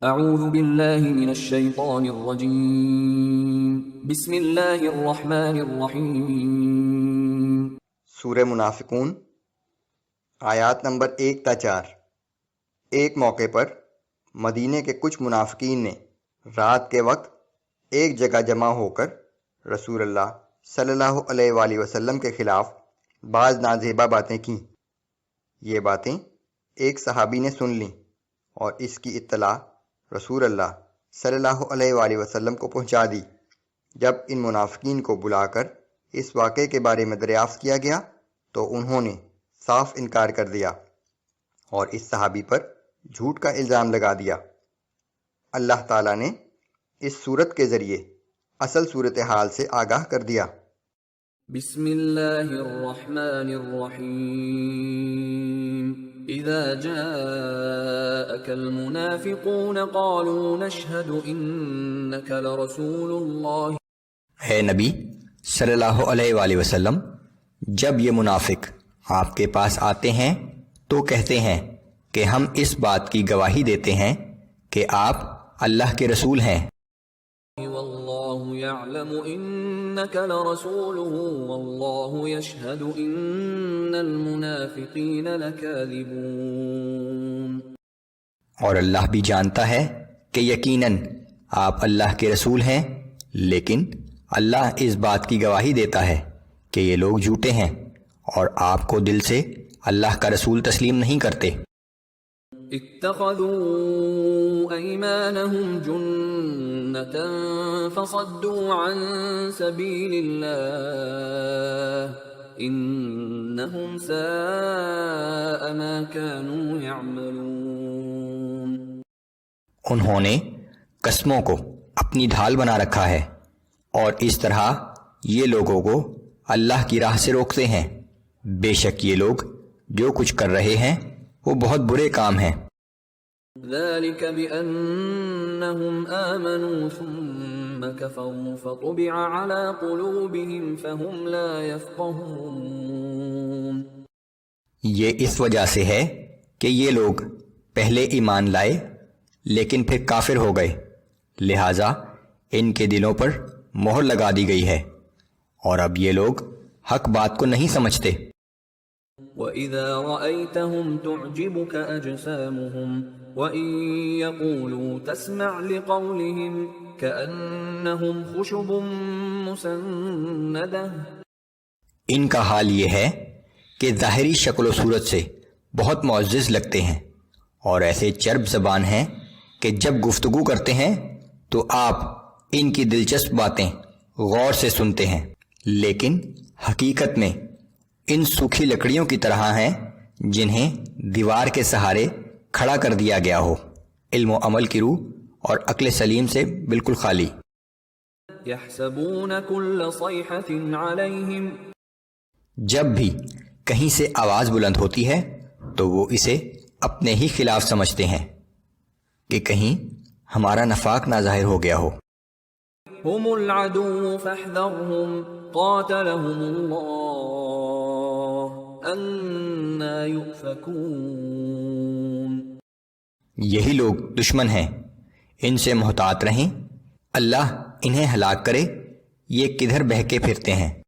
اعوذ باللہ من الشیطان الرجیم بسم اللہ الرحمن الرحیم۔ سورہ منافقون آیات نمبر 1 تا 4۔ ایک موقع پر مدینے کے کچھ منافقین نے رات کے وقت ایک جگہ جمع ہو کر رسول اللہ صلی اللہ علیہ وآلہ وسلم کے خلاف بعض نازیبا باتیں کیں۔ یہ باتیں ایک صحابی نے سن لیں اور اس کی اطلاع رسول اللہ صلی اللہ علیہ وآلہ وسلم کو پہنچا دی۔ جب ان منافقین کو بلا کر اس واقعے کے بارے میں دریافت کیا گیا تو انہوں نے صاف انکار کر دیا اور اس صحابی پر جھوٹ کا الزام لگا دیا۔ اللہ تعالیٰ نے اس صورت کے ذریعے اصل صورتحال سے آگاہ کر دیا۔ بسم اللہ الرحمن الرحیم۔ اذا جاءك المنافقون قالوا نشهد انك لرسول اللہ۔ اے نبی صلی اللہ علیہ وآلہ وسلم، جب یہ منافق آپ کے پاس آتے ہیں تو کہتے ہیں کہ ہم اس بات کی گواہی دیتے ہیں کہ آپ اللہ کے رسول ہیں، واللہ یعلم انک لرسولہ واللہ یشہد ان المنافقین لکاذبون۔ اور اللہ بھی جانتا ہے کہ یقیناً آپ اللہ کے رسول ہیں، لیکن اللہ اس بات کی گواہی دیتا ہے کہ یہ لوگ جھوٹے ہیں اور آپ کو دل سے اللہ کا رسول تسلیم نہیں کرتے۔ اتخذوا ایمانہم جنتا فصدوا عن سبیل اللہ انہم ساء ما كانوا یعملون۔ انہوں نے قسموں کو اپنی ڈھال بنا رکھا ہے اور اس طرح یہ لوگوں کو اللہ کی راہ سے روکتے ہیں۔ بے شک یہ لوگ جو کچھ کر رہے ہیں وہ بہت برے کام ہیں۔ ذلك بأنهم آمنوا ثم كفروا فطبع على قلوبهم فهم لا يفقهون۔ یہ اس وجہ سے ہے کہ یہ لوگ پہلے ایمان لائے لیکن پھر کافر ہو گئے، لہٰذا ان کے دلوں پر مہر لگا دی گئی ہے اور اب یہ لوگ حق بات کو نہیں سمجھتے۔ وَإِذَا رَأَيْتَهُمْ تُعْجِبُكَ أَجْسَامُهُمْ وَإِن يَقُولُوا تَسْمَعْ لِقَوْلِهِمْ كَأَنَّهُمْ خُشُبٌ مُّسَنَّدَةٌ۔ ان کا حال یہ ہے کہ ظاہری شکل و صورت سے بہت معزز لگتے ہیں اور ایسے چرب زبان ہیں کہ جب گفتگو کرتے ہیں تو آپ ان کی دلچسپ باتیں غور سے سنتے ہیں، لیکن حقیقت میں ان سوکھی لکڑیوں کی طرح ہیں جنہیں دیوار کے سہارے کھڑا کر دیا گیا ہو، علم و عمل کی روح اور عقل سلیم سے بالکل خالی۔ يحسبون كل صيحة عليهم۔ جب بھی کہیں سے آواز بلند ہوتی ہے تو وہ اسے اپنے ہی خلاف سمجھتے ہیں کہ کہیں ہمارا نفاق نہ ظاہر ہو گیا ہو۔ هم العدو فاحذرهم قاتلهم الله أنا يؤفكون۔ یہی لوگ دشمن ہیں، ان سے محتاط رہیں، اللہ انہیں ہلاک کرے، یہ کدھر بہکے پھرتے ہیں۔